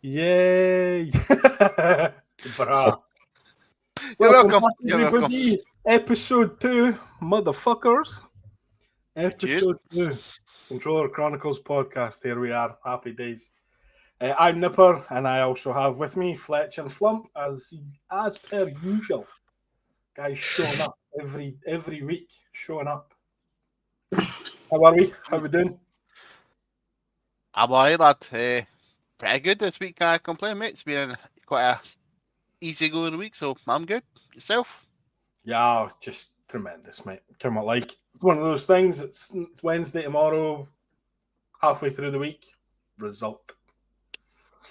Yay! Bruh. You're Welcome welcome. back, You're welcome. everybody. Episode 2, motherfuckers. Cheers. Episode 2. Controller Chronicles podcast. Here we are. Happy days. I'm Nipper, and I also have with me Fletch and Flump, as per usual. Guys showing up every week, showing up. How are we? How we doing? I'm alright, lad. Pretty good this week. Can't complain, mate. It's been quite a easy going week, so I'm good. Yourself? Yeah, just tremendous, mate. Come on, like one of those things. It's Wednesday tomorrow, halfway through the week. Result.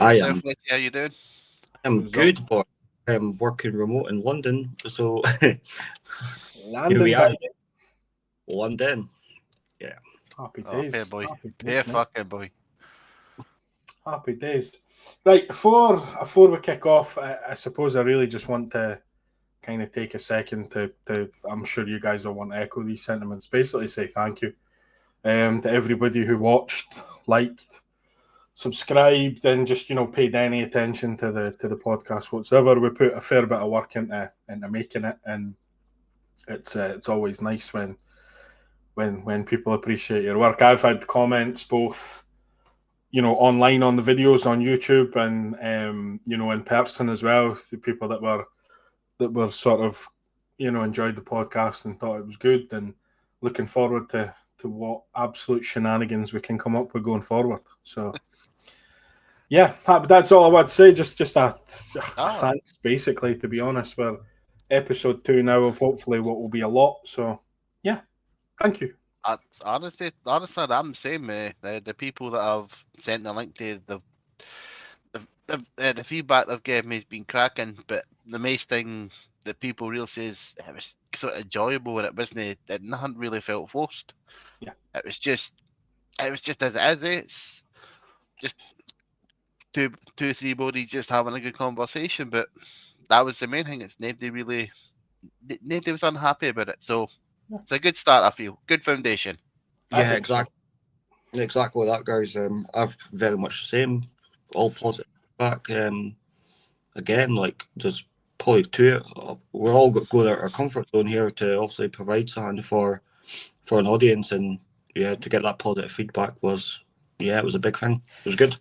I Yourself, am. Letty, how you doing? I'm Result. good, but I'm working remote in London, so here Landing we are, baby. London. Yeah, Happy Oh, fair days. boy. Happy Fair days, mate. fucking boy. Happy days. Right, before we kick off, I suppose I really just want to kind of take a second to I'm sure you guys will want to echo these sentiments. Basically say thank you to everybody who watched, liked, subscribed, and just paid any attention to the podcast whatsoever. We put a fair bit of work into making it, and it's always nice when people appreciate your work. I've had comments both online on the videos on YouTube and in person as well. The people that were sort of enjoyed the podcast and thought it was good, and looking forward to what absolute shenanigans we can come up with going forward. So yeah, that's all I want to say. Just a Ah, thanks, basically. To be honest, we're episode 2 now of hopefully what will be a lot. So yeah, thank you. honestly, I'm the same. The people that have sent the link to the feedback they've given me has been cracking, but the most thing that people really says it was sort of enjoyable and it wasn't. It nothing really felt forced. Yeah. It was just as it is. It's just two, three bodies just having a good conversation. But that was the main thing. It's nobody was unhappy about it. So Yeah. it's a good start. I feel good foundation. I yeah, think so. exactly that, guys. I've very much the same. All positive back. Again, like there's probably two. We're all going out our comfort zone here to obviously provide something for an audience, and yeah, to get that positive feedback was it was a big thing. It was good.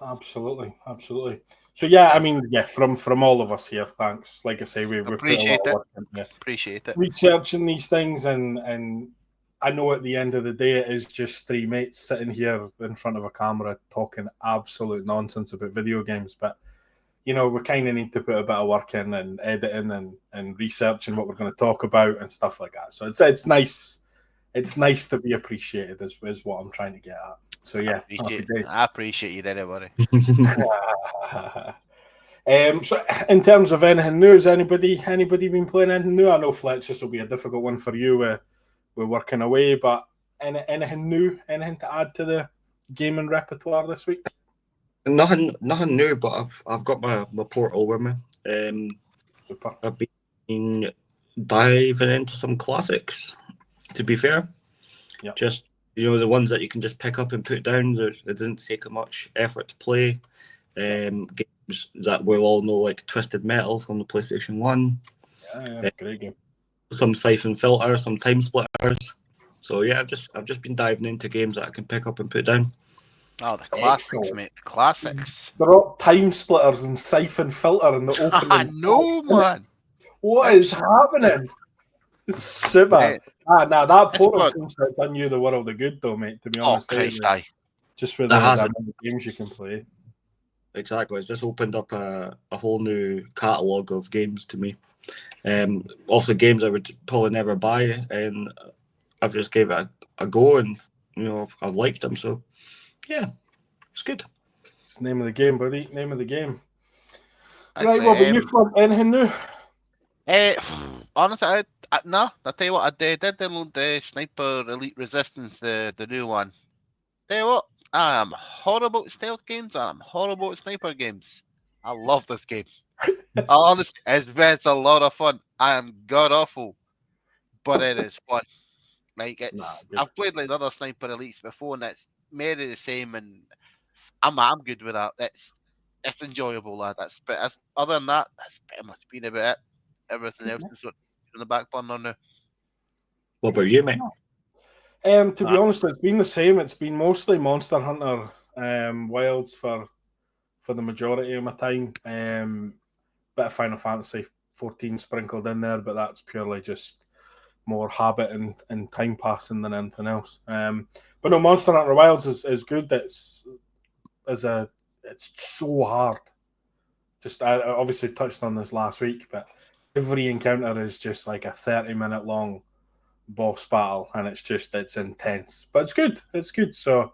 Absolutely. So yeah, I mean, yeah, from all of us here, thanks. Like I say, we put a lot Appreciate of it. work into Appreciate it. researching these things, and I know at the end of the day, it is just three mates sitting here in front of a camera talking absolute nonsense about video games. But we kind of need to put a bit of work in and editing and researching what we're going to talk about and stuff like that. So it's nice. It's nice to be appreciated, is what I'm trying to get at. So yeah, happy days. I appreciate you, anybody. So in terms of anything new, has anybody been playing anything new? I know Fletch, this will be a difficult one for you. We're working away, but anything new? Anything to add to the gaming repertoire this week? Nothing new, but I've got my portal with me. Super. I've been diving into some classics. To be fair, Yep. just the ones that you can just pick up and put down. It didn't take much effort to play. Games that we all know, like Twisted Metal from the PlayStation 1, Yeah, great game. some Siphon Filter, some Time Splitters. So yeah, I've just been diving into games that I can pick up and put down. Oh, the classics, Excellent. mate. The classics. They're all Time Splitters and Siphon Filter in the I opening. know, man. What is happening? Super. Mate, Nah, that This portal one. seems to have done you the world of good, though, mate. To be Oh, honest, Christ, aye. just with That the has it. amount of games you can play. Exactly, it's just opened up a whole new catalogue of games to me. Also games I would probably never buy, and I've just gave it a go, and I've liked them. So yeah, it's good. It's the name of the game, buddy. Name of the game. I'd Right, what about say, you, Flump? Anything new? honestly, no. I'll tell you what, I did download the Sniper Elite Resistance, the new one. Tell you what, I am horrible at stealth games and I'm horrible at sniper games. I love this game. Honestly, it's a lot of fun. I am god awful, but it is fun. Like Nah, good. I've played like the other Sniper Elites before, and it's merely the same. And I'm good with that. It's enjoyable, lad. That's other than that, that's pretty much been about it. Everything else is sort of in the back burner now. What about you, mate? To be honest, it's been the same. It's been mostly Monster Hunter Wilds for the majority of my time. Bit of Final Fantasy 14 sprinkled in there, but that's purely just more habit and time passing than anything else. But no, Monster Hunter Wilds is good. It's so hard. Just I obviously touched on this last week, but every encounter is just like a 30-minute long boss battle, and it's intense, but it's good. It's good. So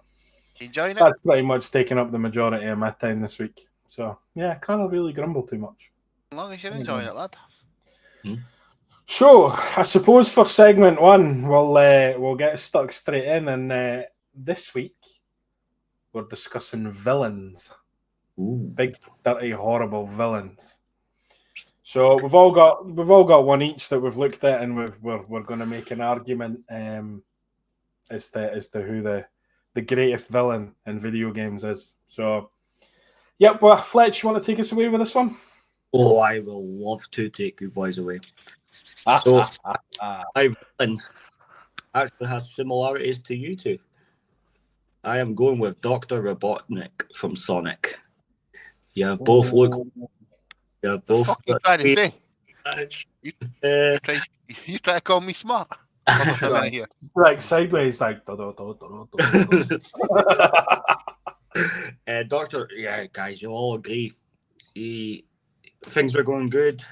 Enjoying it? that's pretty much taking up the majority of my time this week. So yeah, I can't really grumble too much. As long as you're enjoying it, lad. So I suppose for segment one, we'll get stuck straight in, and this week we're discussing villains. Ooh. Big, dirty, horrible villains. So we've all got one each that we've looked at, and we're going to make an argument as to who the greatest villain in video games is. So, yep. Well, Fletch, you want to take us away with this one? Oh, I will love to take you boys away. So, my villain actually has similarities to you two. I am going with Dr. Robotnik from Sonic. Yeah, both look. Yeah, both. What you trying to say? You Uh, try to call me smart? I'm out of here. Like sideways, like. Doctor, yeah, guys, you'll all agree. Things were going good,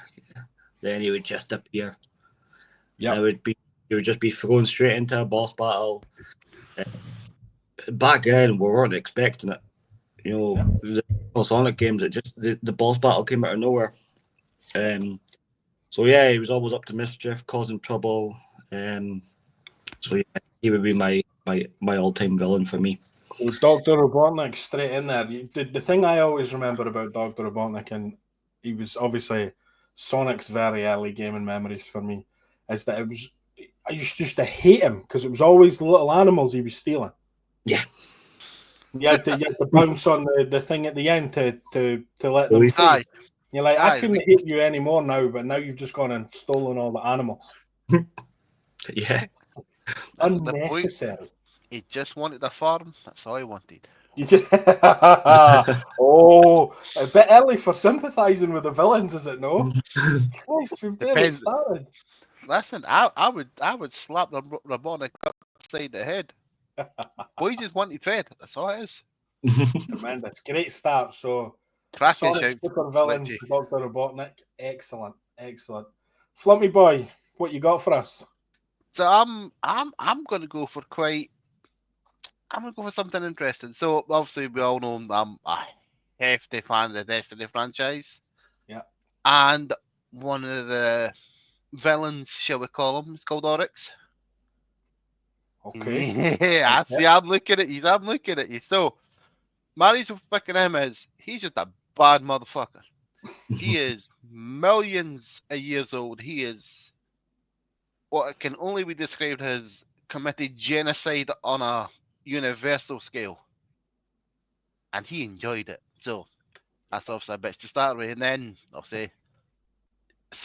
then he would just appear. Yeah, he would just be thrown straight into a boss battle. Back then, we weren't expecting it. You know, the Sonic games, the boss battle came out of nowhere. So yeah, he was always up to mischief, causing trouble. So yeah, he would be my all-time villain for me. Dr. Robotnik straight in there. The thing I always remember about Dr. Robotnik, and he was obviously Sonic's very early gaming memories for me, is that I used to hate him because it was always the little animals he was stealing. Yeah. You had to bounce on the thing at the end to let them free. Aye. You're like, I couldn't hate you anymore now, but now you've just gone and stolen all the animals. Yeah. Unnecessary. He just wanted a farm. That's all he wanted. Oh, a bit early for sympathising with the villains, is it no? Christ, we've barely started. Listen, I would slap the Robotnik upside the head. Boy just wanted fed. That's all it is. Tremendous. Great start. So Cracking Sonic shout. super villain, Fletchy. Dr. Robotnik. Excellent. Flumpy boy, what you got for us? So I'm gonna go for something interesting. So obviously we all know I'm a hefty fan of the Destiny franchise. Yeah. And one of the villains, shall we call him, is called Oryx. Okay. Yeah, see, I'm looking at you. So my reason for picking him is he's just a bad motherfucker. He is millions of years old. He is what can only be described as committed genocide on a universal scale. And he enjoyed it. So that's obviously a bit to start with. And then obviously I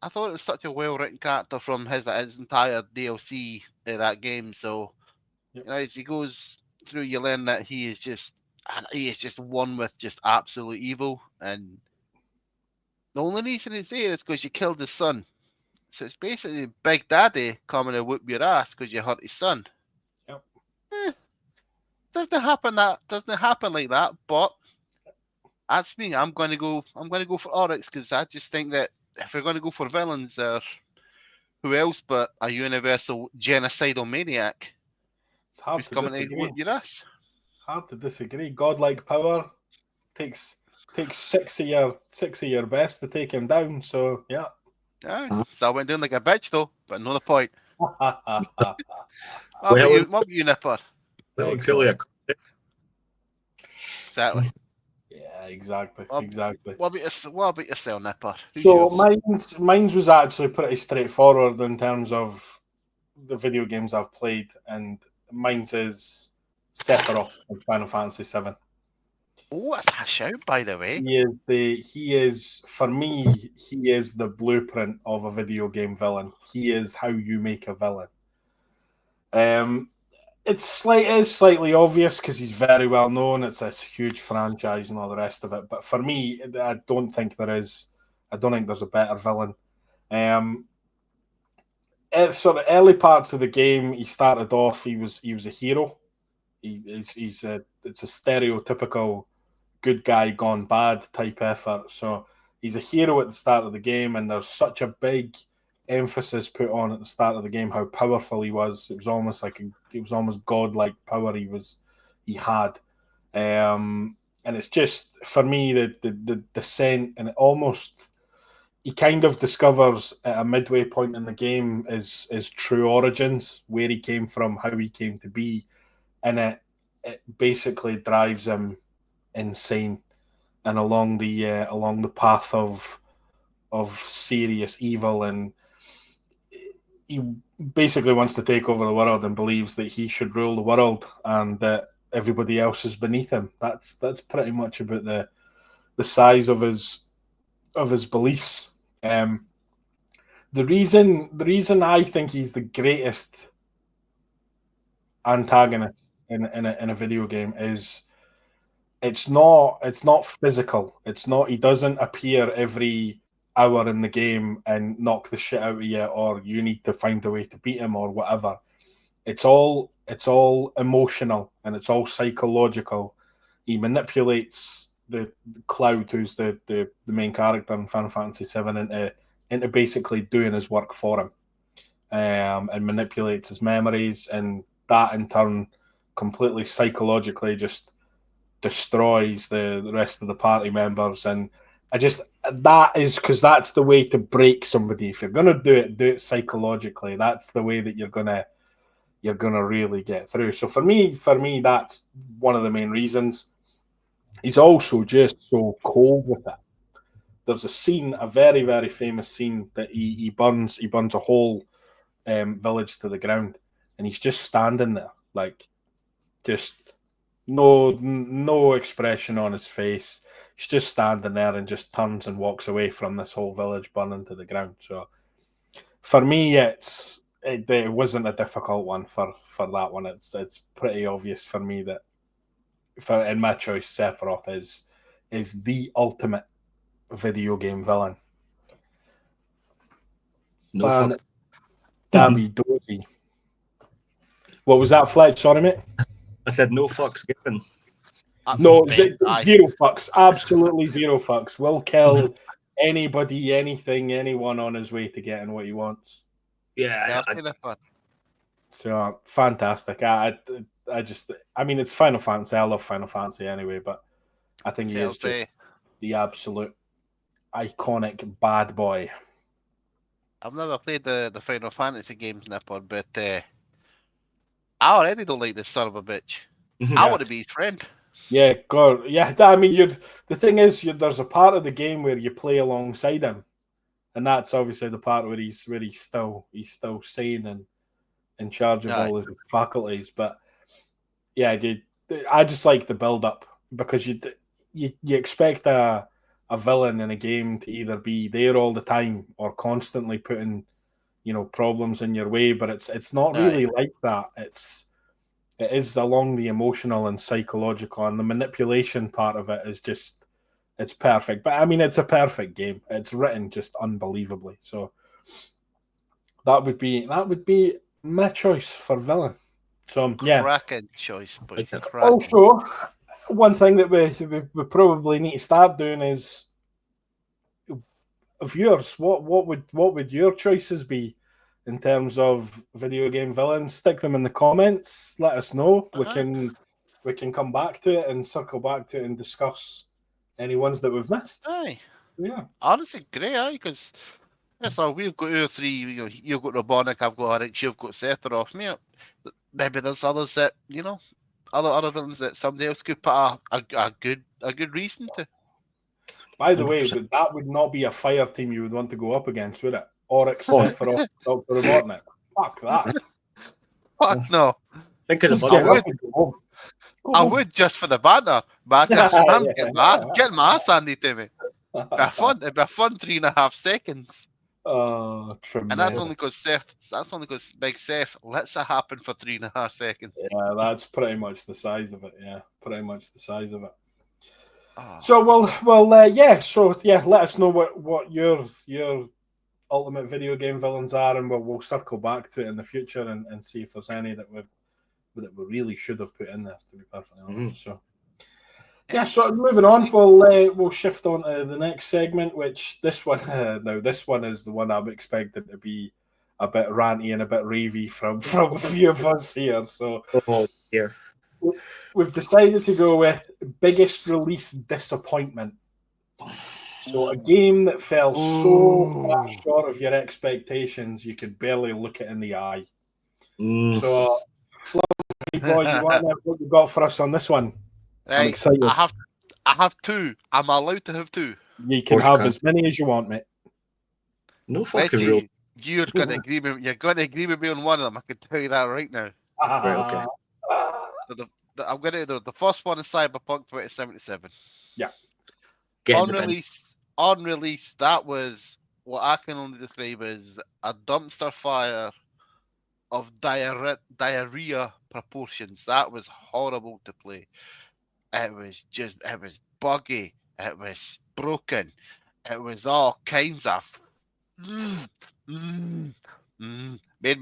thought it was such a well written character from his entire DLC of that game. So Yep. you know, as he goes through, you learn that he is just one with just absolute evil. And the only reason it's there is because you killed his son. So it's basically Big Daddy coming to whoop your ass because you hurt his son. Yep. Doesn't happen like that, but that's me. I'm going to go for Oryx because I just think that if we're going to go for villains, who else but a universal genocidal maniac It's hard who's to coming to disagree. whoop your ass? Hard to disagree. Godlike power takes six of your best to take him down. So yeah. Yeah, so I went down like a bitch though, but not the point. Well, What about you, Nipper? Clearly Exactly. Yeah, exactly. What about yourself, Nipper? Who's So yours? mine's was actually pretty straightforward in terms of the video games I've played, and mine's is Sephiroth in Final Fantasy VII. Oh, that's a shout, by the way. He is for me, he is the blueprint of a video game villain. He is how you make a villain. It's slightly obvious because he's very well known. It's a huge franchise and all the rest of it. But for me, I don't think there is. I don't think there's a better villain. At sort of early parts of the game, he started off. He was a hero. It's a stereotypical good guy gone bad type effort. So he's a hero at the start of the game, and there's such a big emphasis put on at the start of the game how powerful he was. It was almost godlike power he had. And it's just for me the descent, and it almost he kind of discovers at a midway point in the game his true origins, where he came from, how he came to be, and it basically drives him insane and along the path of serious evil, and he basically wants to take over the world and believes that he should rule the world and that everybody else is beneath him. That's pretty much about the size of his beliefs. The reason I think he's the greatest antagonist in a video game is it's not physical. It's not. He doesn't appear every hour in the game and knock the shit out of you, or you need to find a way to beat him or whatever. It's all emotional and it's all psychological. He manipulates the Cloud, who's the main character in Final Fantasy VII, into basically doing his work for him, and manipulates his memories, and that in turn completely psychologically just destroys the rest of the party members. And that is because that's the way to break somebody. If you're gonna do it psychologically. That's the way that you're gonna really get through. So for me, that's one of the main reasons. He's also just so cold with it. There's a scene, a very, very famous scene, that he burns a whole village to the ground, and he's just standing there, like, just no expression on his face. He's just standing there and just turns and walks away from this whole village burning to the ground. So for me, it wasn't a difficult one for that one. It's pretty obvious for me that in my choice, Sephiroth is the ultimate video game villain. No fuck. Dabby Dozy. What was that, Fletch? Sorry, mate. I said no fucks given. No, zero fucks. Absolutely zero fucks. Will kill anybody, anything, anyone on his way to getting what he wants. Yeah, so fantastic. I mean, it's Final Fantasy. I love Final Fantasy anyway, but I think he is just the absolute iconic bad boy. I've never played the Final Fantasy games, Nippon, but I already don't like this son of a bitch. I want to be his friend. Yeah, God, yeah. I mean, the thing is, there's a part of the game where you play alongside him, and that's obviously the part where he's still sane and in charge of all his faculties. But yeah, I just like the build up, because you expect a villain in a game to either be there all the time or constantly putting problems in your way, but it's not really like that. It is along the emotional and psychological, and the manipulation part of it is just, it's perfect. But I mean, it's a perfect game. It's written just unbelievably. So that would be my choice for villain. So yeah, cracking choice. Also, one thing that we probably need to start doing is, viewers, what would your choices be in terms of video game villains? Stick them in the comments. Let us know. We can come back to it and circle back to it and discuss any ones that we've missed. Aye. Yeah. Honestly, great, because so we've got 2 or 3. You've got Robonic, I've got Arix, you've got Sephiroth. Maybe there's others that other villains that somebody else could put a good reason to. By the way, but that would not be a fire team you would want to go up against, would it? Oryx, Sephiroth, Dr. Robotnik. Fuck that. Fuck no. Think of the I would just for the banter, but I'm getting my ass handed to me. It'd be a fun 3.5 seconds. Oh, And tremendous. that's only because Seth. That's only because Big Seth lets it happen for 3.5 seconds. Yeah, that's pretty much the size of it. Yeah, pretty much the size of it. Oh. So let us know what your ultimate video game villains are, and we'll circle back to it in the future and see if there's any that we really should have put in there, to be perfectly honest. So yeah, so moving on, we'll shift on to the next segment, which this one this one is the one I'm expecting to be a bit ranty and a bit ravey from a few of us here. So dear. We've decided to go with biggest release disappointment. So a game that fell so far short of your expectations, you could barely look it in the eye. So, boy, what you got for us on this one? Right, I'm excited. I have two. I'm allowed to have two. You can have as many as you want, mate. No fucking Reggie, real. you're gonna agree with me on one of them. I can tell you that right now. Right, okay. So I'm gonna do the first one is Cyberpunk 2077. Yeah. On release, that was what I can only describe as a dumpster fire of diarrhea proportions. That was horrible to play. It was buggy. It was broken. It was all kinds of made me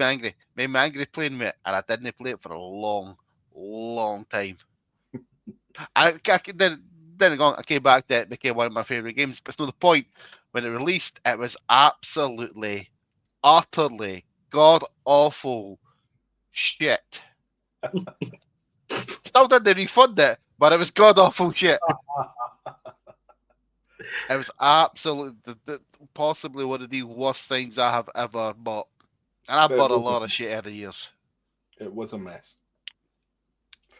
angry. Made me angry playing with it, and I didn't play it for a long, long time. Then I came back to it, became one of my favorite games. But it's not the point. When it released, it was absolutely, utterly god awful shit. Still didn't refund it, but it was god awful shit. It was absolutely possibly one of the worst things I have ever bought. And I've bought a lot of shit over the years. It was a mess.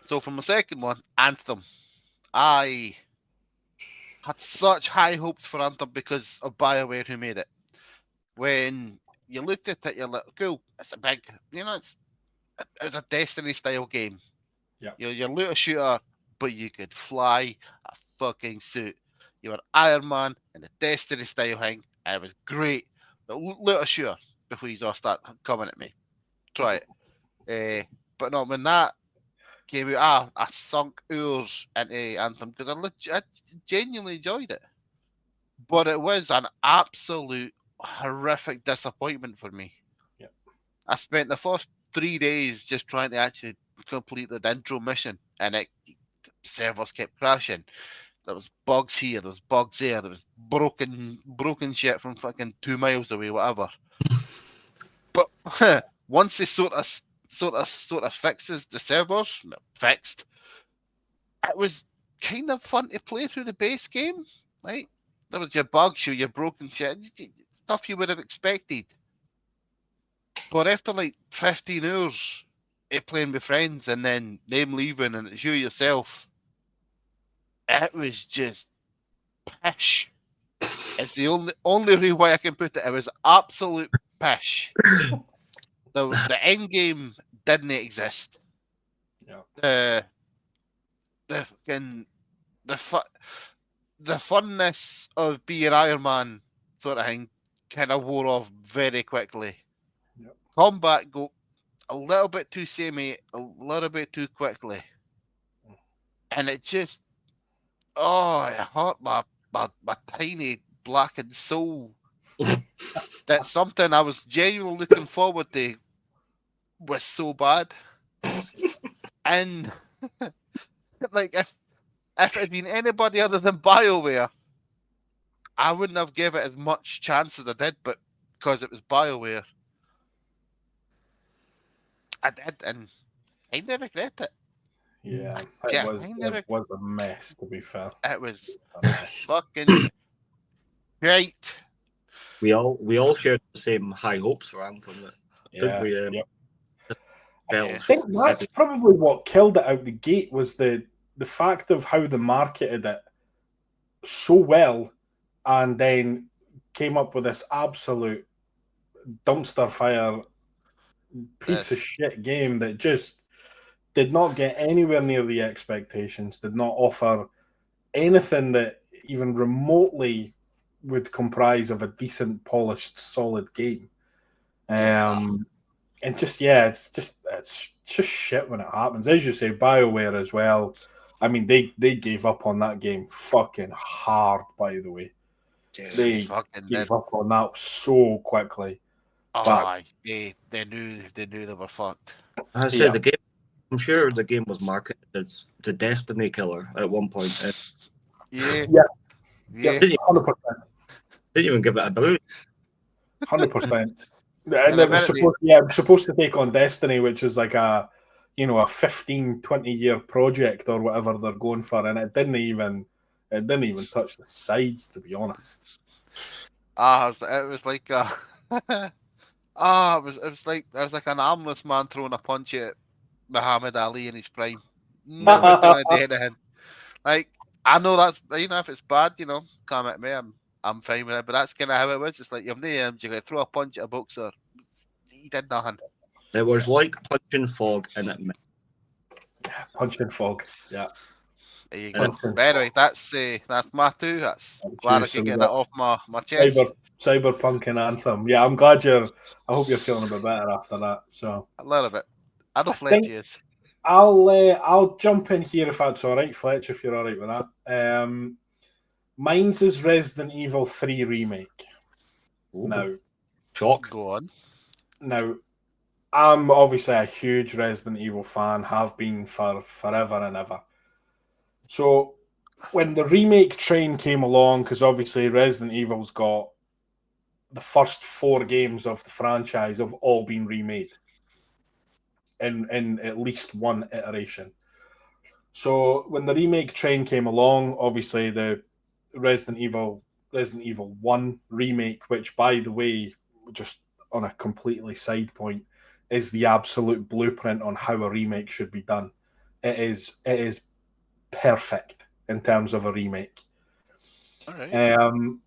So for my second one, Anthem. I had such high hopes for Anthem because of BioWare who made it. When you looked at it, you're like, cool, it's a big, it was a Destiny style game. Yeah. You're a looter shooter, but you could fly a fucking suit. You were Iron Man in the Destiny style thing. It was great. But looter shooter before you all start coming at me. Try it. But no, when that came out, I sunk hours into Anthem because I genuinely enjoyed it. But it was an absolute horrific disappointment for me. Yeah. I spent the first 3 days just trying to actually complete the intro mission, and servers kept crashing. There was bugs here, there was bugs there, there was broken shit from fucking 2 miles away, whatever. But once they sort of fixes the servers, fixed, it was kind of fun to play through the base game. Right? There was your bugs, your broken shit, stuff you would have expected. But after like 15 hours of playing with friends and then them leaving and it's you yourself, it was just pish. It's the only real way I can put it. It was absolute pish. The end game didn't exist. Yeah. The funness of being Iron Man sort of thing kind of wore off very quickly. Yep. Combat go a little bit too samey, a little bit too quickly, and it just it hurt my tiny blackened soul. That's something I was genuinely looking forward to was so bad. And like if it had been anybody other than BioWare, I wouldn't have given it as much chance as I did, but because it was BioWare, I did, and I didn't regret it. Yeah, it was a mess, to be fair. It was fucking great. We all shared the same high hopes for Anthem, didn't we? Yep. I think that's probably what killed it out the gate was the fact of how they marketed it so well, and then came up with this absolute dumpster fire piece of shit game that just did not get anywhere near the expectations, did not offer anything that even remotely would comprise of a decent, polished, solid game. And just it's just shit when it happens. As you say, BioWare as well. I mean, they gave up on that game fucking hard, by the way. They fucking gave did. up on that so quickly. Oh, But aye. They knew they were fucked. I said yeah, the game. I'm sure the game was marketed as the Destiny killer at one point. And Yeah. yeah, Yeah. didn't, 100%. didn't even give it a blue. 100%. And And I it was bet supposed to take on Destiny, which is like a 15, 20-year project or whatever they're going for, and it didn't even touch the sides, to be honest. it was like it was like an armless man throwing a punch at Muhammad Ali in his prime. Never trying to do anything. Like, I know that's, if it's bad, come at me. I'm fine with it, but that's kind of how it was. It's like you're you can throw a punch at a boxer. He did nothing. It was like punching fog in it. Punch and fog. Yeah. There you go. Punch But anyway, that's my two. That's glad I so could we get that got off my chest. Cyberpunk and Anthem. Yeah, I'm glad I hope you're feeling a bit better after that. So A little bit. I know I Fletch think is. I'll jump in here if that's all right, Fletch. If you're all right with that. Mine's is Resident Evil 3 remake. Ooh. Shock. Go on. Now, I'm obviously a huge Resident Evil fan, have been for forever and ever. So when the remake train came along, because obviously Resident Evil's got the first 4 games of the franchise have all been remade in at least one iteration. So when the remake train came along, obviously the Resident Evil 1 remake, which by the way, just on a completely side point, is the absolute blueprint on how a remake should be done. It is perfect in terms of a remake. All right.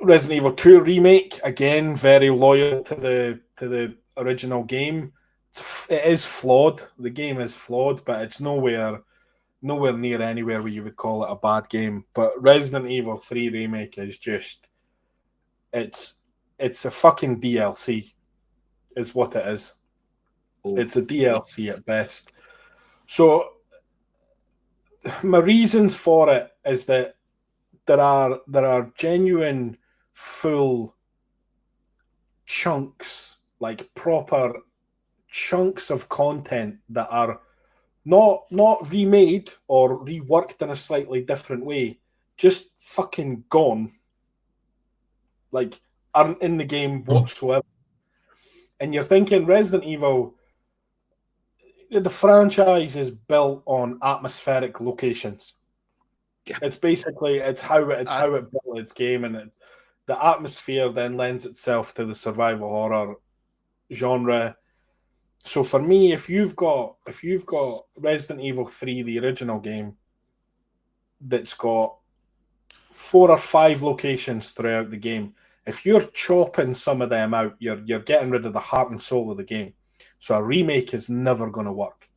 Resident Evil 2 remake, again, very loyal to the original game. It is flawed. The game is flawed, but it's nowhere near anywhere where you would call it a bad game. But Resident Evil 3 remake is just it's a fucking DLC, is what it is. Ooh. It's a DLC at best. So my reasons for it is that there are genuine full chunks, like proper chunks of content that are not remade or reworked in a slightly different way, just fucking gone, like aren't in the game whatsoever. And you're thinking Resident Evil, the franchise is built on atmospheric locations. Yeah. It's how it built its game, and the atmosphere then lends itself to the survival horror genre. So for me, if you've got Resident Evil 3, the original game, that's got 4 or 5 locations throughout the game, if you're chopping some of them out, you're getting rid of the heart and soul of the game. So a remake is never going to work.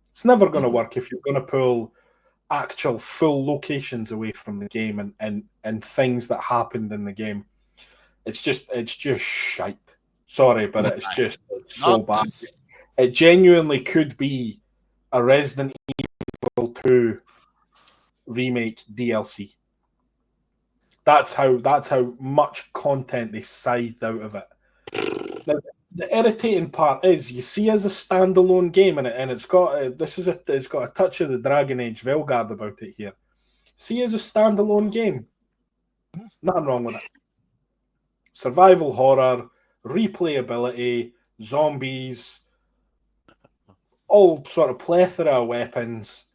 It's never going to work if you're going to pull actual full locations away from the game and things that happened in the game. It's just shite. Sorry, but it's so bad. It genuinely could be a Resident Evil 2 remake DLC. That's how much content they scythed out of it. Now, the irritating part is you see as a standalone game, and it's got it's got a touch of the Dragon Age Velgard about it here. See as a standalone game, nothing wrong with it. Survival horror, replayability, zombies, all sort of plethora of weapons,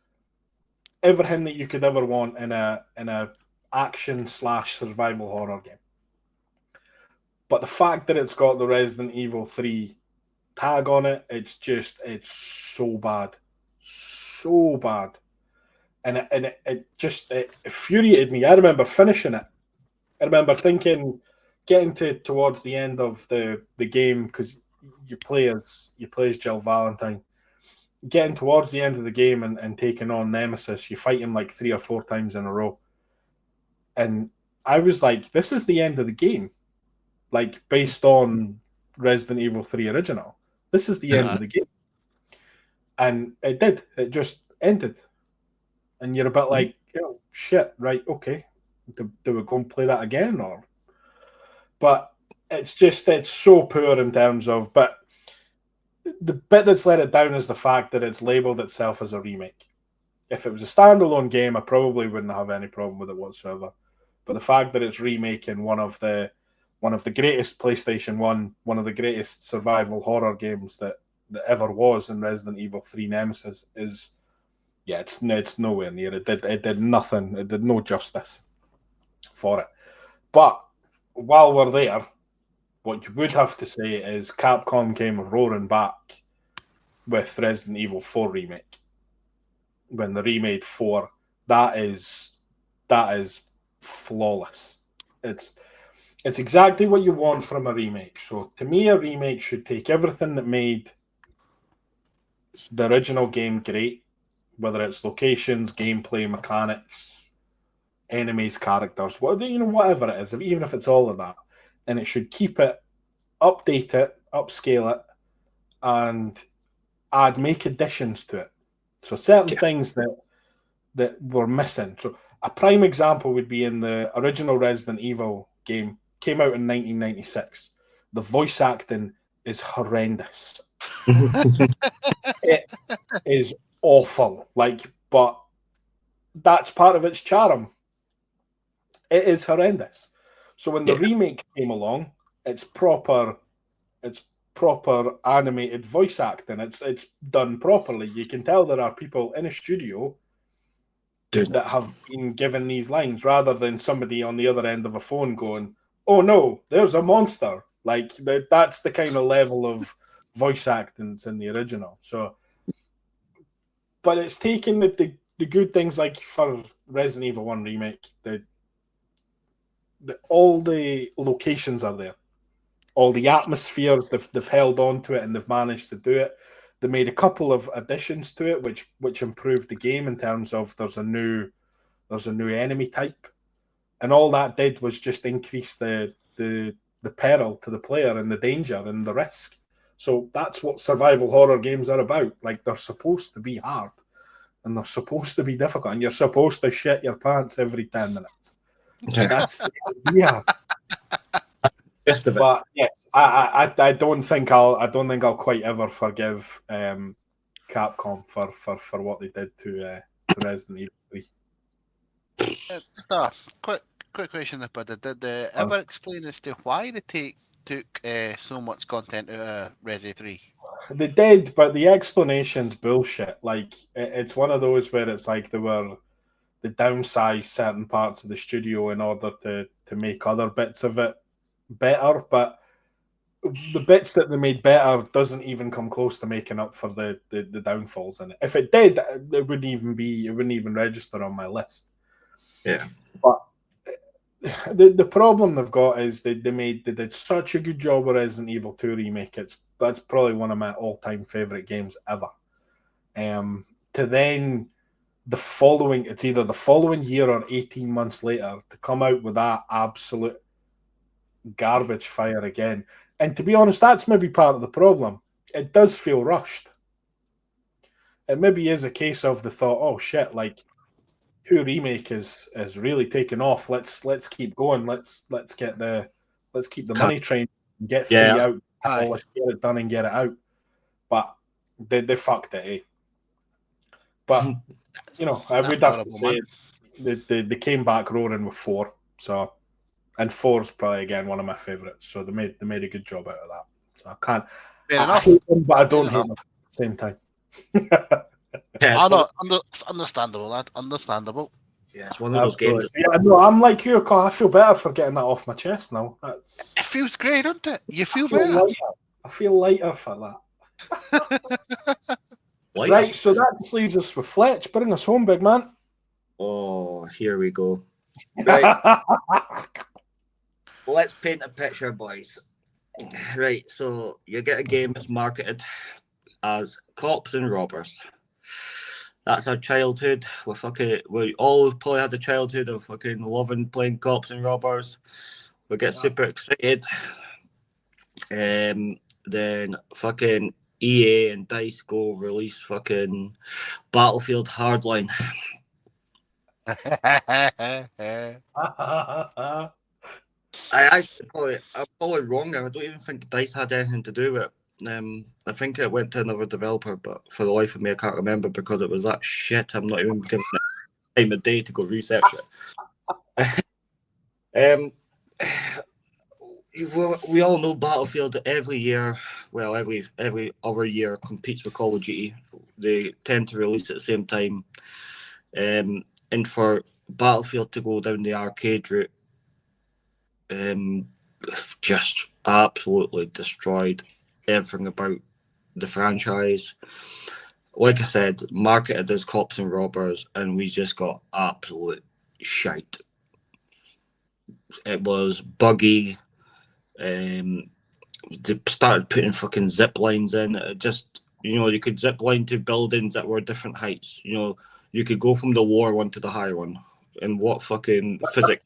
everything that you could ever want in a action / survival horror game. But the fact that it's got the Resident Evil 3 tag on it, it's so bad. So bad. And it infuriated me. I remember finishing it. I remember thinking, getting towards the end of the game, because you play as Jill Valentine. getting towards the end of the game and taking on Nemesis, you fight him like 3 or 4 times in a row. And I was like, this is the end of the game. Like, based on Resident Evil 3 original. This is the end of the game. And it did. It just ended. And you're a bit like, shit, right, okay. Do we go and play that again? But it's so poor in terms of... But the bit that's let it down is the fact that it's labelled itself as a remake. If it was a standalone game, I probably wouldn't have any problem with it whatsoever. But the fact that it's remaking one of the greatest PlayStation 1, one of the greatest survival horror games that ever was in Resident Evil 3 Nemesis is, it's nowhere near. It did nothing. It did no justice for it. But while we're there, what you would have to say is Capcom came roaring back with Resident Evil 4 Remake. When they remade 4, that is flawless. It's exactly what you want from a remake. So to me, a remake should take everything that made the original game great, whether it's locations, gameplay, mechanics, enemies, characters, whatever it is, even if it's all of that, and it should keep it, update it, upscale it, and make additions to it. So certain things that were missing. So a prime example would be in the original Resident Evil game, came out in 1996. The voice acting is horrendous. It is awful. But that's part of its charm. It is horrendous. So when the remake came along, it's proper animated voice acting. It's done properly. You can tell there are people in a studio that have been given these lines rather than somebody on the other end of a phone going, "Oh no, there's a monster." Like that's the kind of level of voice acting that's in the original. So, but it's taken the good things, like for Resident Evil 1 remake, all the locations are there. All the atmospheres, they've held on to it and they've managed to do it. They made a couple of additions to it, which improved the game in terms of there's a new enemy type, and all that did was just increase the peril to the player and the danger and the risk. So that's what survival horror games are about. Like, they're supposed to be hard and they're supposed to be difficult, and you're supposed to shit your pants every 10 minutes. That's the idea. But yes, I don't think I'll quite ever forgive Capcom for what they did to Resident Evil 3. Just a quick question there, but did they ever explain as to why they took so much content out of Resi 3? They did, but the explanation's bullshit. Like, it's one of those where it's like they downsized certain parts of the studio in order to make other bits of it better, but the bits that they made better doesn't even come close to making up for the downfalls in it. If it did, it wouldn't even register on my list. Yeah. But the problem they've got is they did such a good job with Resident Evil 2 remake. That's probably one of my all-time favorite games ever. To then it's either the following year or 18 months later to come out with that absolute garbage fire again. And to be honest, that's maybe part of the problem. It does feel rushed. It maybe is a case of the thought, oh shit, like 2 remake is really taken off. Let's keep going. Let's keep the money train, get 3 out, polish, get it done and get it out. But they fucked it, eh? But I would have to say they came back roaring with 4. So, and 4's probably again one of my favourites. So they made a good job out of that. So I can't. I hate them, but I don't hate them at the same time. Understandable, lad. Understandable. Yeah, it's one of those games. Yeah, no, I'm like you, Carl. I feel better for getting that off my chest now. It feels great, doesn't it? You feel better. I feel lighter for that. Right, so that just leaves us with Fletch. Bring us home, big man. Oh, here we go. Right. Let's paint a picture, boys. Right, so you get a game that's marketed as Cops and Robbers. That's our childhood. We all probably had the childhood of fucking loving playing Cops and Robbers. We get super excited. Then fucking EA and DICE go release fucking Battlefield Hardline. I'm probably wrong. I don't even think DICE had anything to do with it. I think it went to another developer, but for the life of me, I can't remember because it was that shit. I'm not even giving it time of day to go research it. We all know Battlefield every year. Well, every other year competes with Call of Duty. They tend to release at the same time, and for Battlefield to go down the arcade route, just absolutely destroyed everything about the franchise. Like I said, marketed as Cops and Robbers, and we just got absolute shite. It was buggy. They started putting fucking zip lines in. It just, you could zip line to buildings that were different heights. You could go from the lower one to the higher one. And what fucking physics?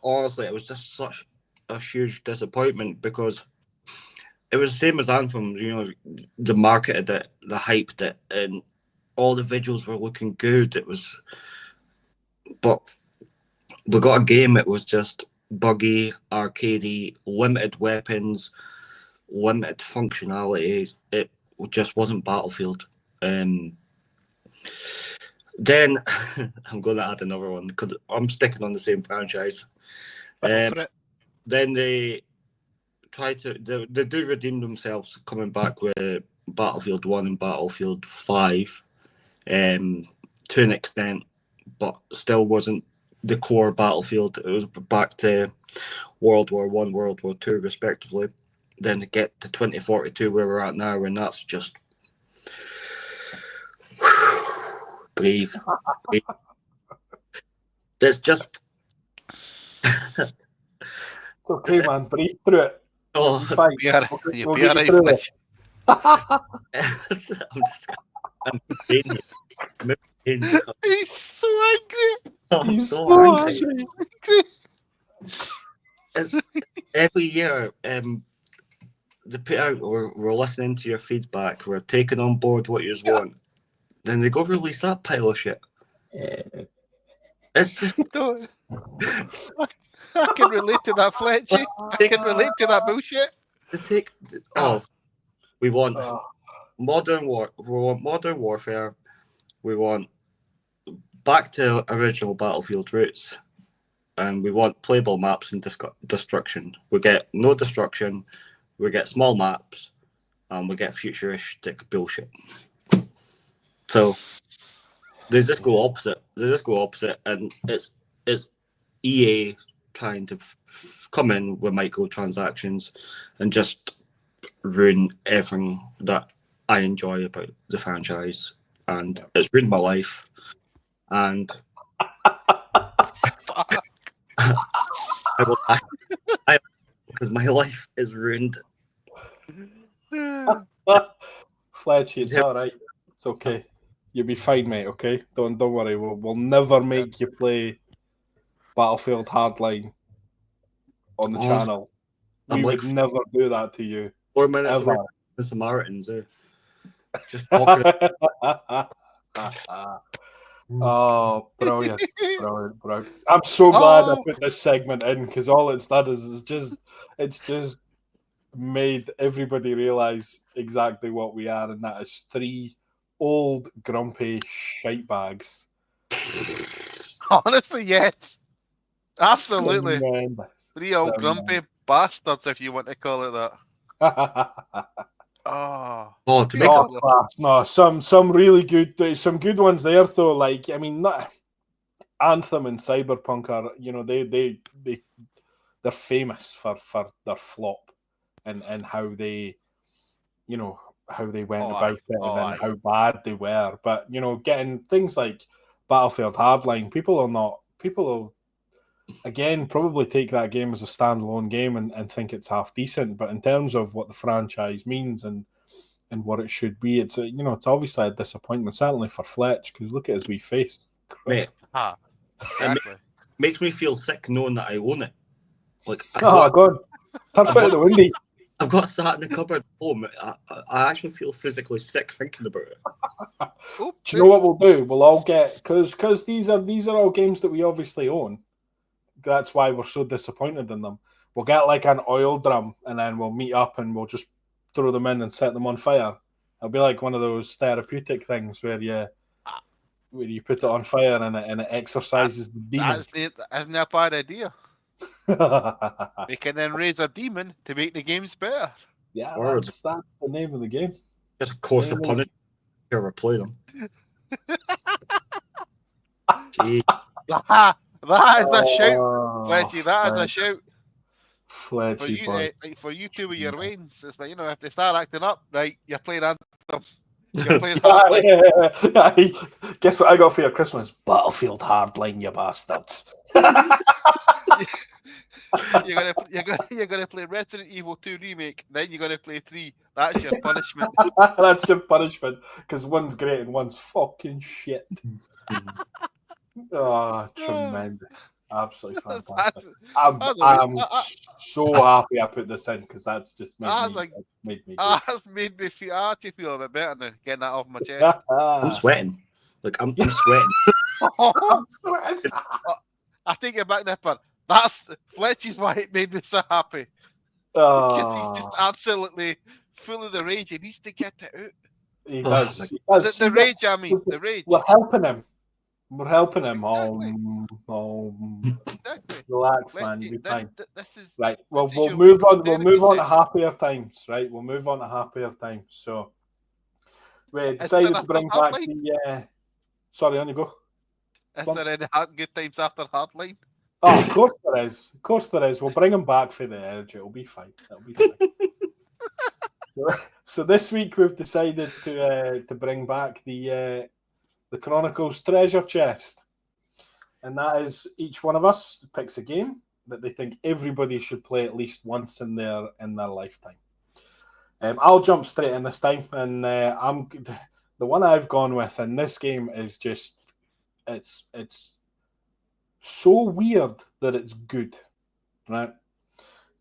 Honestly, it was just such a huge disappointment because it was the same as Anthem. They marketed it, they hyped it, and all the visuals were looking good. But we got a game that was just buggy, arcadey, limited weapons, limited functionality. It just wasn't Battlefield. Then I'm going to add another one because I'm sticking on the same franchise. Then they do redeem themselves coming back with Battlefield 1 and Battlefield 5 to an extent, but still wasn't the core Battlefield. It was back to World War I, World War II, respectively. Then to get to 2042 where we're at now, and that's just breathe. There's just It's okay, man. Breathe through it. oh, You'll be alright, Fletch. I'm He's so angry. He's so angry. Every year, they put out, we're listening to your feedback, we're taking on board what you want. Then they go release that pile of shit. It's just... I can relate to that, Fletchy. I can relate to that bullshit. We want modern warfare. We want back to original Battlefield roots, and we want playable maps and destruction. We get no destruction. We get small maps, and we get futuristic bullshit. So they just go opposite. And it's EA trying to come in with microtransactions and just ruin everything that I enjoy about the franchise, and it's ruined my life. And I because my life is ruined. Fletchy, it's all right. It's okay. You'll be fine, mate. Okay, don't worry. We'll never make you play Battlefield Hardline on the channel. We would never do that to you. 4 minutes away from the Samaritans, just talking. Oh, brilliant. I'm so glad I put this segment in because all it's done is it's just made everybody realize exactly what we are, and that is 3 old grumpy shite bags. Honestly, yes. Absolutely. Tremendous. 3 old grumpy bastards, if you want to call it that. No, some really good, some good ones there though. Like, I mean, Anthem and Cyberpunk are, they're famous for their flop and how they, how they went about it and how bad they were. But getting things like Battlefield Hardline, people again, probably take that game as a standalone game and think it's half decent. But in terms of what the franchise means and what it should be, it's it's obviously a disappointment, certainly for Fletch, because look at his wee face. Mate, Exactly. makes me feel sick knowing that I own it. Like, Oh God, turf out of the windy. I've got sat in the cupboard at home. I actually feel physically sick thinking about it. Do you know what we'll do? We'll all get because these are all games that we obviously own. That's why we're so disappointed in them. We'll get like an oil drum, and then we'll meet up and we'll just throw them in and set them on fire. It'll be like one of those therapeutic things where you put it on fire and it exorcises the demons. Isn't that a bad idea? We can then raise a demon to make the games better. Yeah, that's the name of the game. Just course of punishment. Ever play them? That is a shout, Fletchy. That is a shout. Fletchy, for you two with your reigns, it's like, if they start acting up, right, you're playing Anthem. You're playing Hardline. Guess what I got for your Christmas? Battlefield Hardline, you bastards. You're gonna play Resident Evil 2 remake, then you're gonna play 3. That's your punishment. That's your punishment, because one's great and one's fucking shit. Oh, tremendous. Absolutely fantastic. I'm so happy I put this in, because that's just made me that's made me feel a bit better now, getting that off my chest. I'm sweating. Like I'm sweating. I'm sweating. I take it back, Nipper. That's Fletchy's why it made me so happy. Because he's just absolutely full of the rage. He needs to get it out. He does. The rage, I mean. The rage. We're helping him. Exactly. Exactly. Relax, man. You'll be fine. This is right. Well, we'll move on. We'll move on to happier times, right? We'll move on to happier times. So we decided to bring back the. Sorry, on you go. Is there any good times after Hardline? Oh, of course there is. Of course there is. We'll bring him back for the edge. It'll be fine. So this week we've decided to bring back the Chronicles Treasure Chest, and that is each one of us picks a game that they think everybody should play at least once in their lifetime. I'll jump straight in this time, and I'm the one I've gone with, and this game is just it's so weird that it's good, right?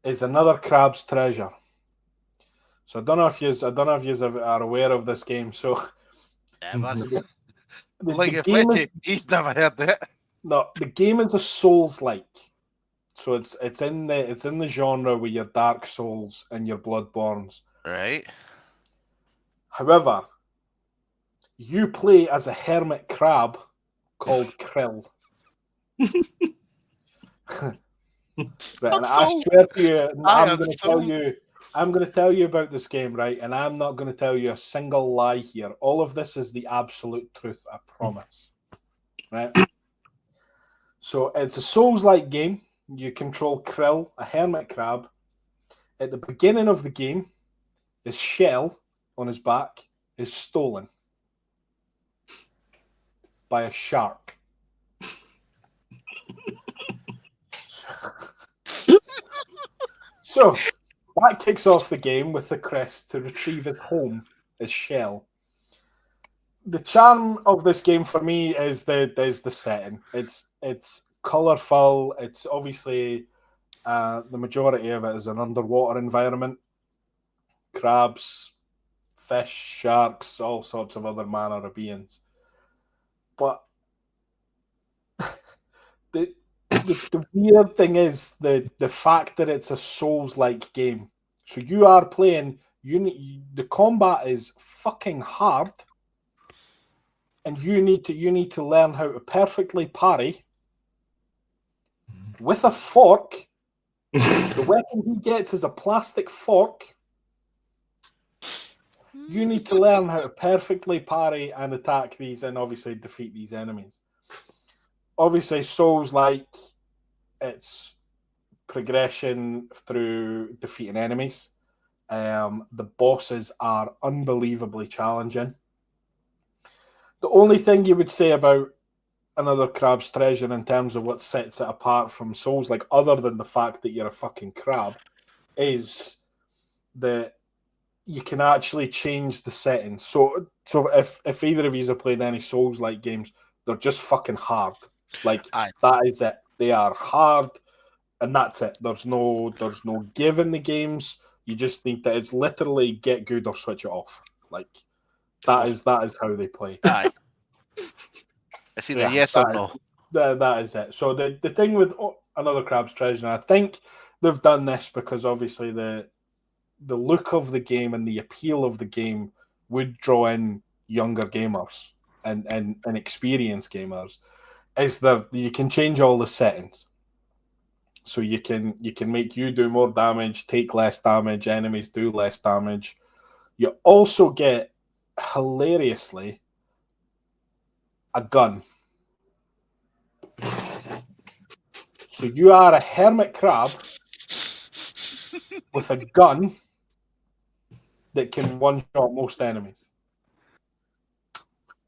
It's another Crab's Treasure. So I don't know if you are aware of this game. So he's never heard it. No, the game is a Souls-like. So it's in the genre with your Dark Souls and your Bloodborns. Right. However, you play as a hermit crab called Krill. Right, and I swear to you, I'm going to tell you about this game, right? And I'm not going to tell you a single lie here. All of this is the absolute truth, I promise. Right? So it's a Souls-like game. You control Krill, a hermit crab. At the beginning of the game, his shell on his back is stolen by a shark. So that kicks off the game with the quest to retrieve his home, his shell. The charm of this game for me is the setting. It's colourful. It's obviously the majority of it is an underwater environment. Crabs, fish, sharks, all sorts of other manner of beings. But the weird thing is the fact that it's a Souls-like game. So you are playing. The combat is fucking hard, and you need to learn how to perfectly parry with a fork. The weapon he gets is a plastic fork. You need to learn how to perfectly parry and attack these, and obviously defeat these enemies. Obviously, Souls-like, it's progression through defeating enemies. The bosses are unbelievably challenging. The only thing you would say about Another Crab's Treasure in terms of what sets it apart from Souls, like other than the fact that you're a fucking crab, is that you can actually change the settings. So if either of you have played any Souls-like games, they're just fucking hard. Like Aye. that is it. They are hard, and that's it. There's no give in the games. You just need to. It's literally get good or switch it off. Like that is how they play. Aye. It's either yes or no. That is it. So the thing with Another Crab's Treasure, and I think they've done this because obviously the look of the game and the appeal of the game would draw in younger gamers and experienced gamers, is that you can change all the settings. So you can make you do more damage, take less damage, enemies do less damage. You also get, hilariously, a gun. So you are a hermit crab with a gun that can one-shot most enemies.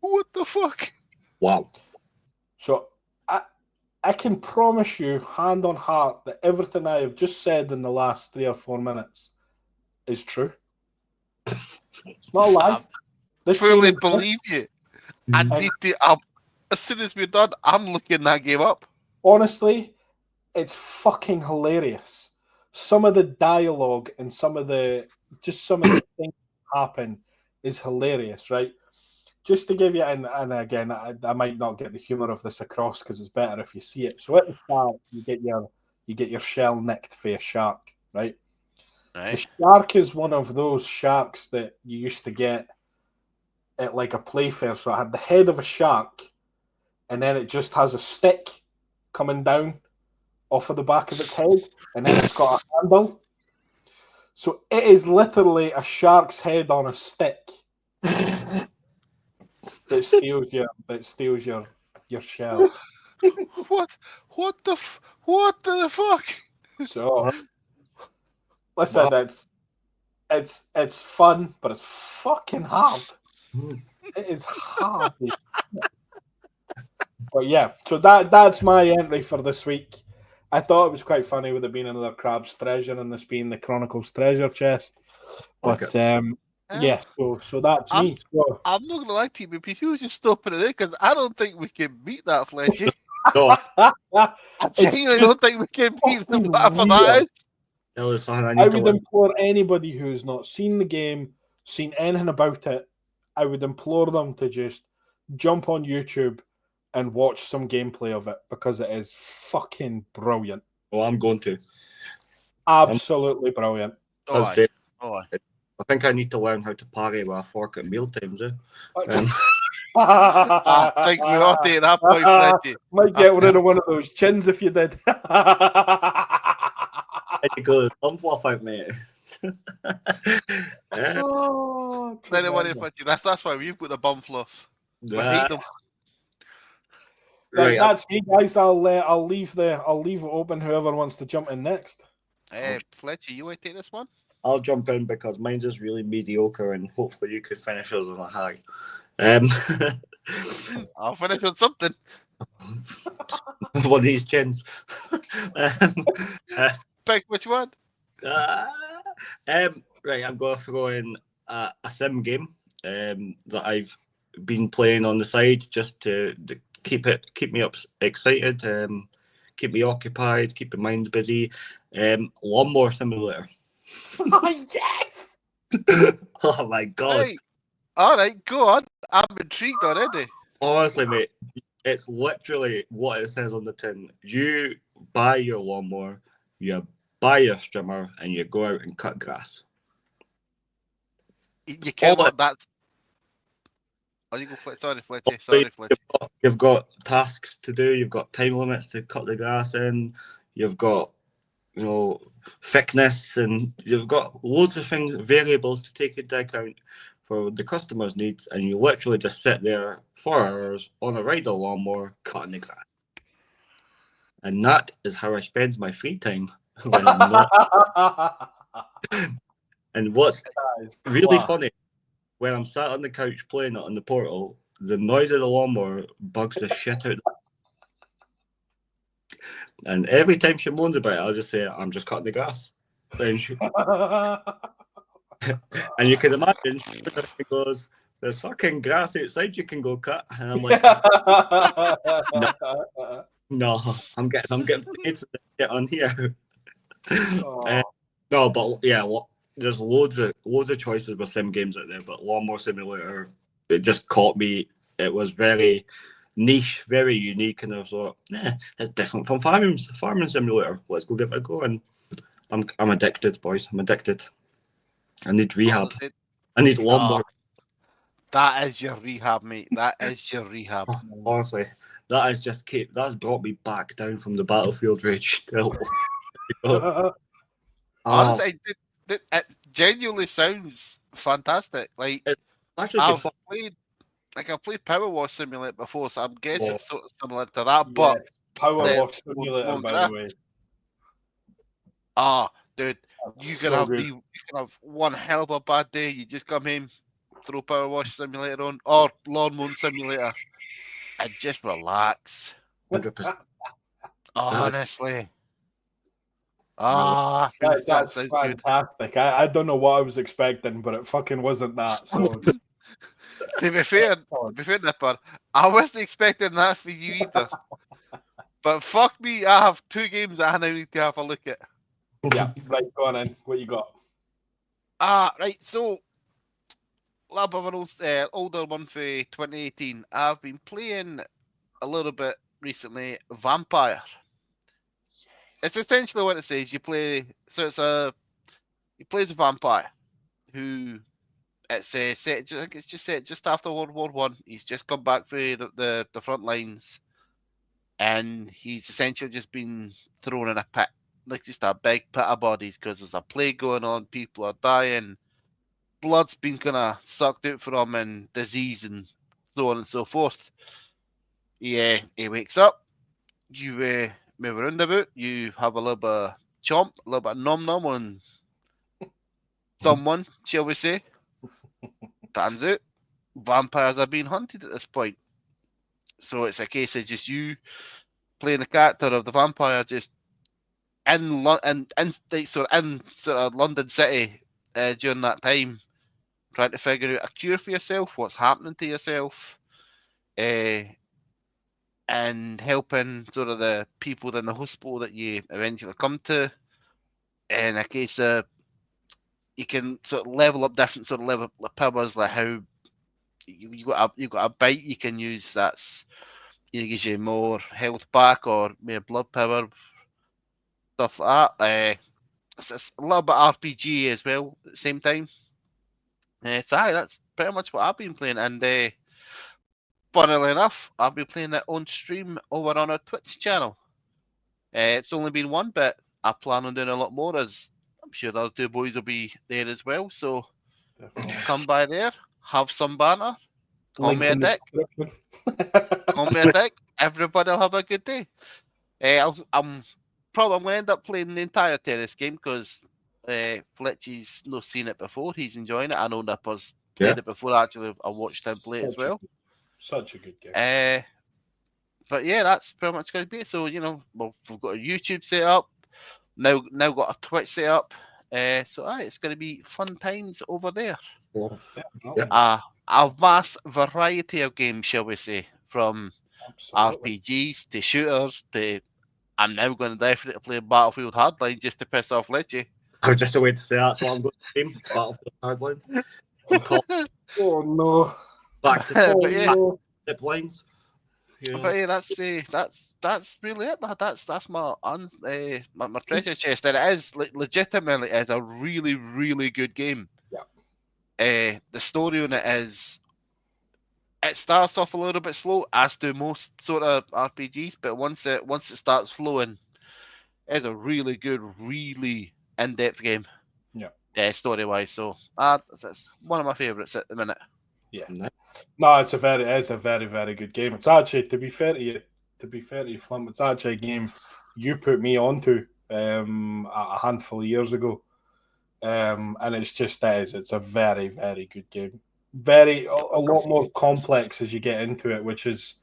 What the fuck? Wow. So I can promise you, hand on heart, that everything I have just said in the last 3 or 4 minutes is true. It's not a lie. I fully believe you. I need to. As soon as we're done, I'm looking that game up. Honestly, it's fucking hilarious. Some of the dialogue and some of the things that happen is hilarious, right? Just to give you, and again, I might not get the humor of this across because it's better if you see it. So at the start, you get your shell nicked for a shark, right? Right. The shark is one of those sharks that you used to get at like a playfair. So it had the head of a shark, and then it just has a stick coming down off of the back of its head, and then it's got a handle. So it is literally a shark's head on a stick that steals your shell. What the fuck? So listen, it's fun, but it's fucking hard. It is hard. But yeah, so that's my entry for this week. I thought it was quite funny with it being Another Crab's Treasure and this being the Chronicles Treasure Chest. But yeah, so that's me. So, I'm not gonna lie to you, but you was just stopping it there because I don't think we can beat that, Fletchy. No, I genuinely don't think we can beat them for that. I would implore anybody who's not seen the game, seen anything about it, I would implore them to just jump on YouTube and watch some gameplay of it because it is fucking brilliant. Well, I'm going to. Absolutely brilliant. I think I need to learn how to parry with a fork at mealtimes. I think we ought to take that point, Fletchy. Might get rid of one of those chins if you did. I go thumb fluff out, mate. Fletchy, that's why we've got the bum fluff. We hate them. Right, that's me, guys. I'll leave it open. Whoever wants to jump in next. Fletchy, you want to take this one? I'll jump in because mine's is really mediocre, and hopefully you could finish us on a high. I'll finish on something. One of these chins. Pick which one? Right, I'm going to throw in a sim game that I've been playing on the side just to keep me excited, keep me occupied, keep my mind busy. Lawnmower Simulator. Oh, yes! Oh my god! Right. All right, go on. I'm intrigued already. Honestly, mate, it's literally what it says on the tin. You buy your lawnmower, you buy your strimmer, and you go out and cut grass. You can't let that. Oh, you go, sorry, Fletchy. Sorry, Fletchy. You've got tasks to do. You've got time limits to cut the grass in. You've got, thickness, and you've got loads of variables to take into account for the customer's needs, and you literally just sit there for hours on a rider lawnmower cutting the grass. And that is how I spend my free time when I'm not. And what's really funny, when I'm sat on the couch playing it on the portal, the noise of the lawnmower bugs the shit out of And every time she moans about it, I'll just say, I'm just cutting the grass. Then she, and you can imagine, she goes, there's fucking grass outside you can go cut. And I'm like, no, I'm getting paid to get on here. No, but yeah, there's loads of choices with sim games out there, but Lawnmower Simulator, it just caught me. It was very niche, very unique, and I was like, it's different from Farming Simulator. Let's go give it a go. And I'm addicted, boys. I'm addicted. I need rehab. I need lawnmower. That is your rehab, mate. That is your rehab. Honestly, that's brought me back down from the battlefield rage. Honestly, it genuinely sounds fantastic. Like I've played Power Wash Simulator before, so I'm guessing it's sort of similar to that. But Power Wash Simulator, by the way. Dude, you can have one hell of a bad day. You just come home, throw Power Wash Simulator on, or Lawn Mowing Simulator, and just relax. 100%. Honestly. That's fantastic. Good. I don't know what I was expecting, but it fucking wasn't that. So to be fair, Nipper, I wasn't expecting that for you either. But fuck me, I have 2 games that I now need to have a look at. Yeah, right, go on in. What you got? Right, so a little bit of an older one for 2018. I've been playing a little bit recently Vampire. It's essentially what it says. You play he plays a vampire who it's set just after World War One. He's just come back for the front lines, and he's essentially just been thrown in a pit, like just a big pit of bodies, because there's a plague going on. People are dying. Blood's been kind of sucked out from him, and disease and so on and so forth. He wakes up. You move around a bit. You have a little bit of chomp, a little bit of nom nom on someone, shall we say. Turns out, vampires are being hunted at this point. So it's a case of just you playing the character of the vampire, just in London City during that time, trying to figure out a cure for yourself, what's happening to yourself, and helping sort of the people in the hospital that you eventually come to. In a case of you can sort of level up different sort of level powers, like how you got a bite you can use that's gives you more health back or more blood power, stuff like that. It's a little bit RPG as well at the same time. That's pretty much what I've been playing, and funnily enough, I've been playing it on stream over on our Twitch channel. It's only been one, but I plan on doing a lot more, as I'm sure the other 2 boys will be there as well. So come by there, have some banter, call me a dick. Call me a dick. Everybody will have a good day. I'm going to end up playing the entirety of this game because Fletchy's not seen it before. He's enjoying it. I know Nipper's played it before. Actually, I watched him play it as well. Such a good game. But yeah, that's pretty much going to be it. So, we've got a YouTube set up. Now got a Twitch set up. So it's going to be fun times over there. A vast variety of games, shall we say, from RPGs to shooters to I'm now going to definitely play Battlefield Hardline just to piss off Lecce. I was just a way to say that's what I'm going to game. Battlefield Hardline. Oh no! Back to zip lines. But yeah, that's really it. That's my my treasure chest, and it is legitimately is a really, really good game. Yeah. The story on it starts off a little bit slow, as do most sort of RPGs, but once it starts flowing, it's a really good, really in-depth game. Yeah. Story wise, so that's one of my favourites at the minute. Yeah. No, it's a very, very good game. It's actually, to be fair to you, Flum, it's actually a game you put me onto a handful of years ago, and it's a very, very good game. A lot more complex as you get into it, which is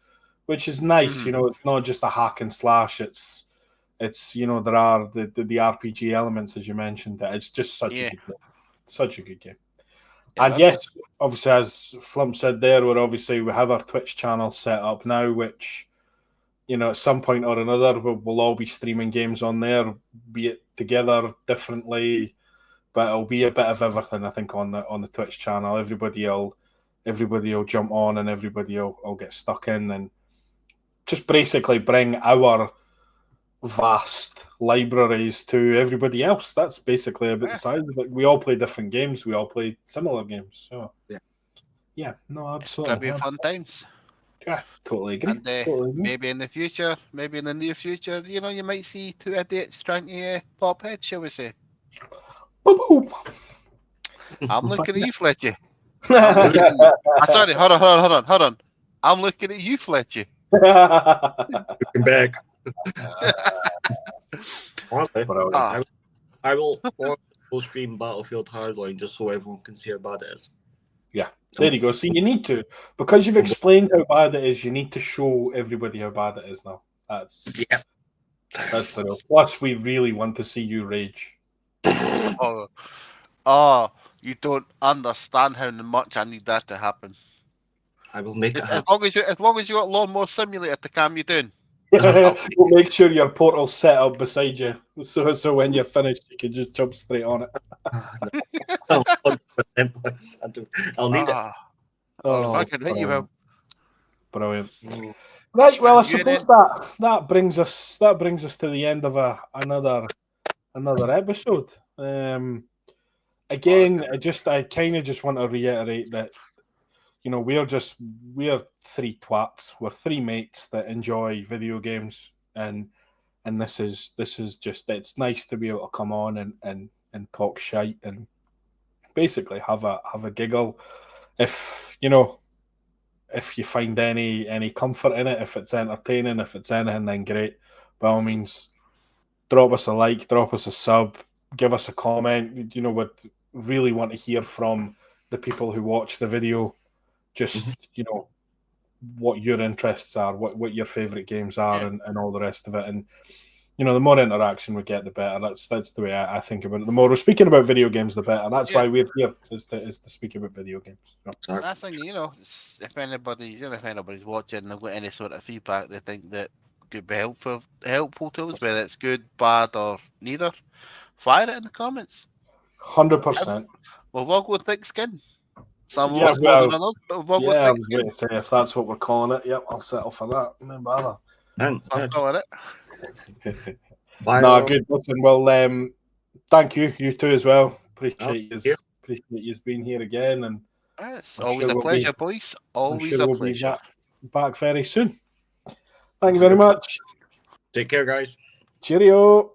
which is nice. Mhm. You know, it's not just a hack and slash. It's you know, there are the RPG elements as you mentioned. That it's just such a Yeah. good game, such a good game. Yeah, And yes, obviously, as Flump said there, we have our Twitch channel set up now, which, you know, at some point or another, we'll all be streaming games on there, be it together differently, but it'll be a bit of everything. I think on the Twitch channel, everybody will jump on and everybody will get stuck in and just basically bring our vast libraries to everybody else. That's basically about the size of it. We all play different games. We all play similar games. So yeah, no, it's gonna absolutely. be fun times. Yeah, totally agree. And Totally agree. maybe in the future, maybe in the near future, you know, you might see two idiots trying to pop heads, shall we say? Boop, I'm looking at you, Fletcher. I'm boop. looking at you. Sorry, hold on. I'm looking at you, Fletcher. Looking back. Honestly, Ah, I will stream Battlefield Hardline just so everyone can see how bad it is. Yeah, there you go. See, you need to, because you've explained how bad it is, you need to show everybody how bad it is now. That's the real. Plus, we really want to see you rage. you don't understand how much I need that to happen. I will make it As happen. long as you got Lawnmower Simulator to calm you down. We'll make sure your portal's set up beside you, so when you're finished, you can just jump straight on it. No, 100%, please. I'll need it. Oh, fucking right, you will. Brilliant. Right, well, I You suppose that brings us to the end of another episode. Again, I kind of just want to reiterate that, you know, we're three twats. We're three mates that enjoy video games, and this is just, it's nice to be able to come on and talk shite and basically have a giggle. If you know, if you find any comfort in it, if it's entertaining, if it's anything, then great. By all means, drop us a like, drop us a sub, give us a comment. You know, would really want to hear from the people who watch the video. Just you know, what your interests are, what your favorite games are, and all the rest of it. And you know, the more interaction we get, the better. That's the way I think about it. The more we're speaking about video games, the better. That's why we're here, is to speak about video games. So. Last thing, you know, if anybody's watching and they've got any sort of feedback they think that could be helpful to us, whether it's good, bad, or neither, fire it in the comments. 100%. We've all got thick skin. Some of Yeah, us more than others, but we've all got I thick was skin. going to say, if that's what we're calling it, yep, I'll settle for that. No bother. I'm calling it. No, good. Listen, well, thank you two as well. Appreciate you being here again, and it's always a pleasure, boys. Always a pleasure. Be back very soon. Thank you very much. Take care, guys. Cheerio.